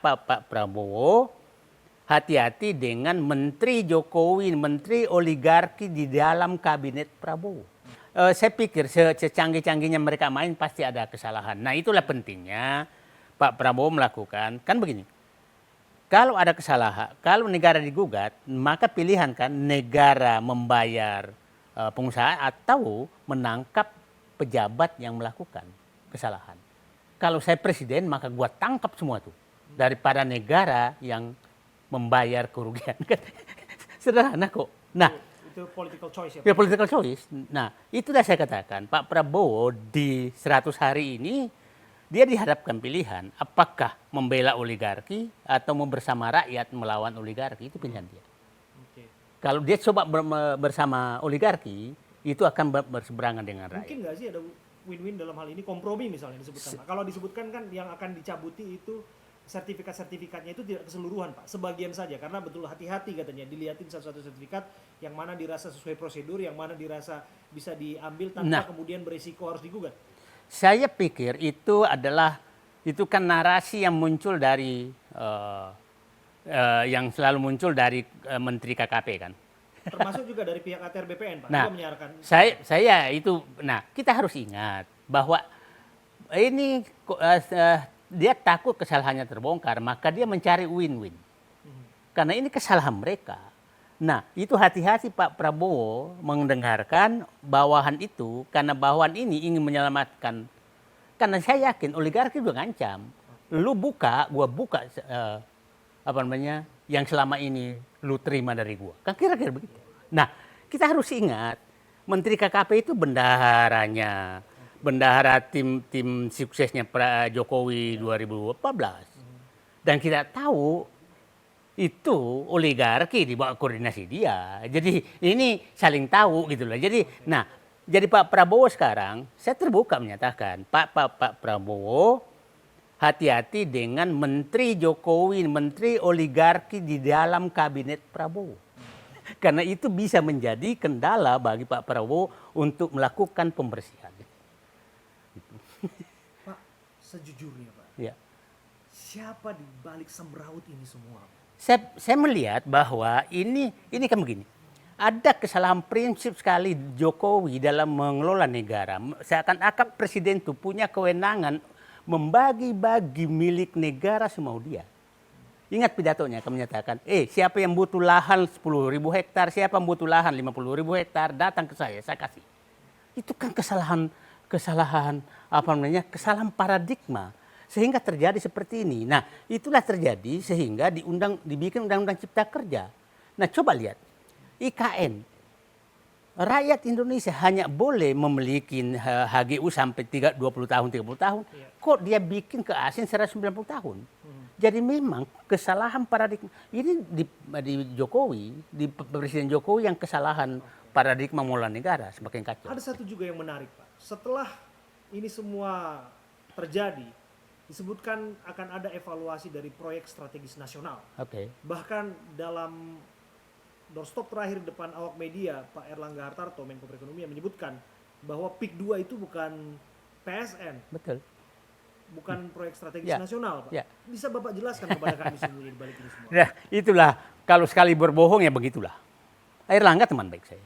Pak Prabowo hati-hati dengan Menteri Jokowi, Menteri oligarki di dalam kabinet Prabowo. Saya pikir secanggih-canggihnya mereka main pasti ada kesalahan. Nah itulah pentingnya Pak Prabowo melakukan, kan begini. Kalau ada kesalahan, kalau negara digugat, maka pilihan kan negara membayar pengusaha atau menangkap pejabat yang melakukan kesalahan. Kalau saya presiden, maka gua tangkap semua tuh. Daripada negara yang membayar kerugian. Sederhana kok. Nah, itu political choice ya. Ya, political choice. Nah, itulah saya katakan, Pak Prabowo di 100 hari ini, dia dihadapkan pilihan, apakah membela oligarki atau mau bersama rakyat melawan oligarki, itu pilihan dia. Oke. Kalau dia coba bersama oligarki, itu akan berseberangan dengan rakyat. Mungkin nggak sih ada win-win dalam hal ini, kompromi misalnya disebutkan Pak. Kalau disebutkan kan yang akan dicabuti itu sertifikat-sertifikatnya itu tidak keseluruhan Pak, sebagian saja, karena betul hati-hati katanya dilihatin satu-satu sertifikat yang mana dirasa sesuai prosedur, yang mana dirasa bisa diambil tanpa kemudian berisiko harus digugat. Saya pikir itu kan narasi yang muncul dari yang selalu muncul dari Menteri KKP kan. Termasuk juga dari pihak ATR BPN Pak, Nah, juga menyarankan. Kita harus ingat bahwa ini dia takut kesalahannya terbongkar, maka dia mencari win-win. Karena ini kesalahan mereka. Nah, itu hati-hati Pak Prabowo mendengarkan bawahan itu, karena bawahan ini ingin menyelamatkan. Karena saya yakin oligarki juga ngancam. Lu buka, gua buka yang selama ini lu terima dari gua. Kan kira-kira begitu. Nah, kita harus ingat, Menteri KKP itu bendaharanya. Bendahara tim suksesnya Jokowi 2014. Dan kita tahu itu oligarki di bawah koordinasi dia. Jadi ini saling tahu gitu loh. Jadi Pak Prabowo sekarang saya terbuka menyatakan, Pak Prabowo hati-hati dengan Menteri Jokowi, Menteri oligarki di dalam kabinet Prabowo. Karena itu bisa menjadi kendala bagi Pak Prabowo untuk melakukan pembersihan. Pak, sejujurnya Pak, Ya. siapa di balik semraut ini semua? Saya melihat bahwa ini kan begini. Ada kesalahan prinsip sekali Jokowi dalam mengelola negara. Seakan-akan presiden itu punya kewenangan membagi-bagi milik negara semau dia. Ingat pidatonya, akan menyatakan, siapa yang butuh lahan 10.000 hektar, siapa yang butuh lahan 50.000 hektar, datang ke saya kasih. Itu kan kesalahan paradigma sehingga terjadi seperti ini. Nah, itulah terjadi sehingga dibikin undang-undang Cipta Kerja. Nah, coba lihat IKN. Rakyat Indonesia hanya boleh memiliki HGU sampai 20 tahun, 30 tahun. Kok dia bikin ke asing 190 tahun? Jadi memang kesalahan paradigma. Ini di Jokowi, di Presiden Jokowi yang kesalahan paradigma mengelola negara semakin kacau. Ada satu juga yang menarik Pak. Setelah ini semua terjadi, disebutkan akan ada evaluasi dari proyek strategis nasional. Oke. Bahkan dalam doorstop terakhir depan awak media, Pak Erlangga Hartarto, Menko Perekonomian menyebutkan bahwa PIK 2 itu bukan PSN. Betul. Bukan proyek strategis nasional, Pak. Ya. Bisa Bapak jelaskan kepada kami sendiri di balik ini semua? Nah, itulah kalau sekali berbohong ya begitulah. Erlangga teman baik saya.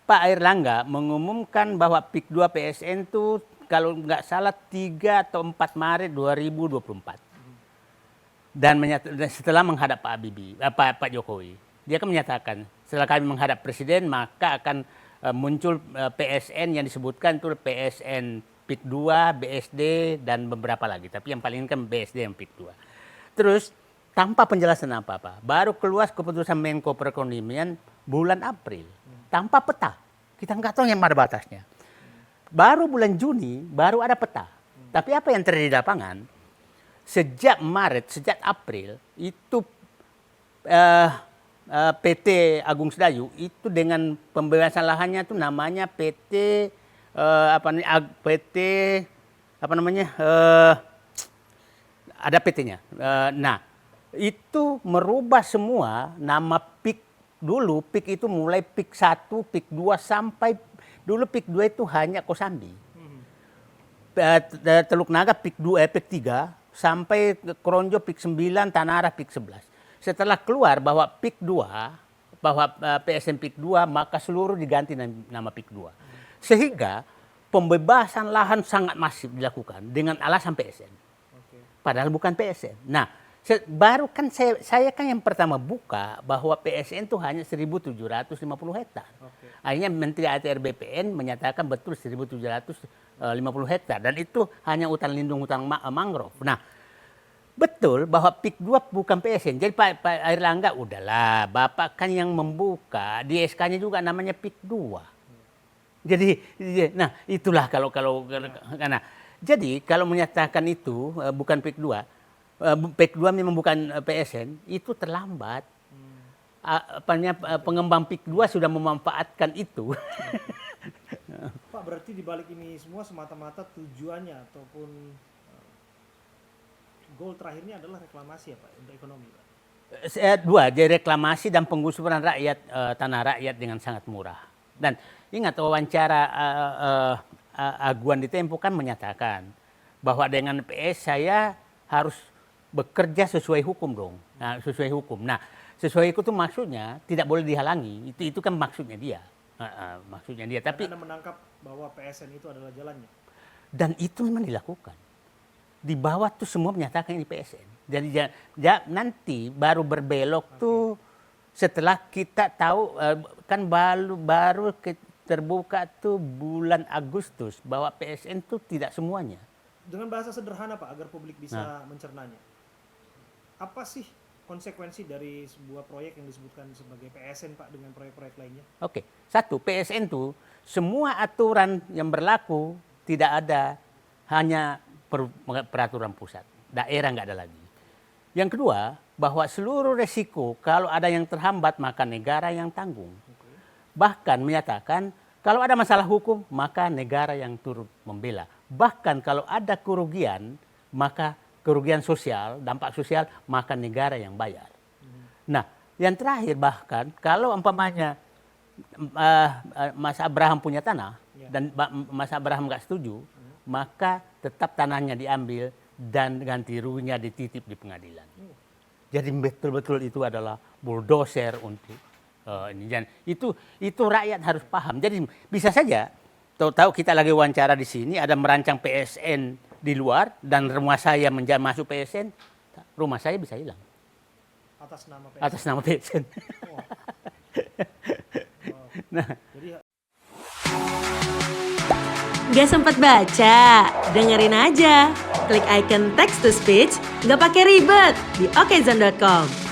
Pak Erlangga mengumumkan bahwa PIK 2 PSN itu kalau nggak salah 3 atau 4 Maret 2024. Dan setelah menghadap Pak Jokowi, dia akan menyatakan setelah kami menghadap Presiden maka akan muncul PSN yang disebutkan itu PSN PIK 2, BSD dan beberapa lagi. Tapi yang paling kan BSD yang PIK 2. Terus tanpa penjelasan apa-apa, baru keluar keputusan Menko Perekonomian bulan April tanpa peta. Kita nggak tahu yang mana batasnya. Baru bulan Juni baru ada peta. Tapi apa yang terjadi di lapangan? Sejak Maret, sejak April itu PT Agung Sedayu itu dengan pembebasan lahannya itu namanya PT ada PT-nya. Nah, itu merubah semua nama PIK dulu. PIK itu mulai PIK 1, PIK 2 sampai dulu PIK 2 itu hanya Kosambi. Teluk Naga PIK 2, PIK 3 sampai Kronjo PIK 9, Tanara PIK 11. Setelah keluar bahwa PIK 2, bahwa PSN PIK 2, maka seluruh diganti nama PIK 2. Sehingga pembebasan lahan sangat masif dilakukan dengan alasan PSN. Padahal bukan PSN. Nah, baru kan saya kan yang pertama buka bahwa PSN itu hanya 1.750 hektar. Akhirnya Menteri ATR BPN menyatakan betul 1.750 hektar. Dan itu hanya hutan lindung, hutan mangrove. Nah, betul bahwa PIK 2 bukan PSN. Jadi Pak Airlangga, udahlah, Bapak kan yang membuka, di SK-nya juga namanya PIK 2. Jadi, nah itulah kalau karena jadi kalau menyatakan itu bukan PIK 2, PIK 2 memang bukan PSN, itu terlambat. Pengembang PIK 2 sudah memanfaatkan itu. Pak, berarti di balik ini semua semata-mata tujuannya ataupun goal terakhirnya adalah reklamasi ya Pak, untuk ekonomi Pak? Dua, jadi reklamasi dan penggusuran rakyat, tanah rakyat dengan sangat murah. Dan ingat wawancara Aguan di Tempo kan menyatakan bahwa dengan PS saya harus bekerja sesuai hukum dong. Nah, sesuai hukum. Nah, sesuai hukum itu maksudnya tidak boleh dihalangi. Itu kan maksudnya dia. Maksudnya dia. Tapi Anda menangkap bahwa PSN itu adalah jalannya. Dan itu memang dilakukan. Di bawah tuh semua menyatakan ini PSN. Jadi nanti baru berbelok tuh setelah kita tahu kan baru terbuka tuh bulan Agustus bahwa PSN tuh tidak semuanya. Dengan bahasa sederhana Pak, agar publik bisa mencernanya. Apa sih konsekuensi dari sebuah proyek yang disebutkan sebagai PSN Pak dengan proyek-proyek lainnya? Oke, satu, PSN tuh semua aturan yang berlaku tidak ada, hanya peraturan pusat. Daerah nggak ada lagi. Yang kedua, bahwa seluruh resiko kalau ada yang terhambat maka negara yang tanggung. Bahkan menyatakan kalau ada masalah hukum maka negara yang turut membela. Bahkan kalau ada kerugian maka kerugian sosial, dampak sosial maka negara yang bayar. Nah, yang terakhir bahkan kalau umpamanya Mas Abraham punya tanah dan Mas Abraham nggak setuju, maka tetap tanahnya diambil dan ganti ruginya dititip di pengadilan. Jadi betul-betul itu adalah bulldozer untuk ini. Dan itu rakyat harus paham. Jadi bisa saja tahu kita lagi wawancara di sini ada merancang PSN di luar dan rumah saya masuk PSN, rumah saya bisa hilang. Atas nama PSN. Atas nama PSN. Oh. Nah, Jadi Gak sempat baca? Dengerin aja. Klik icon text to speech, gak pakai ribet di okezone.com.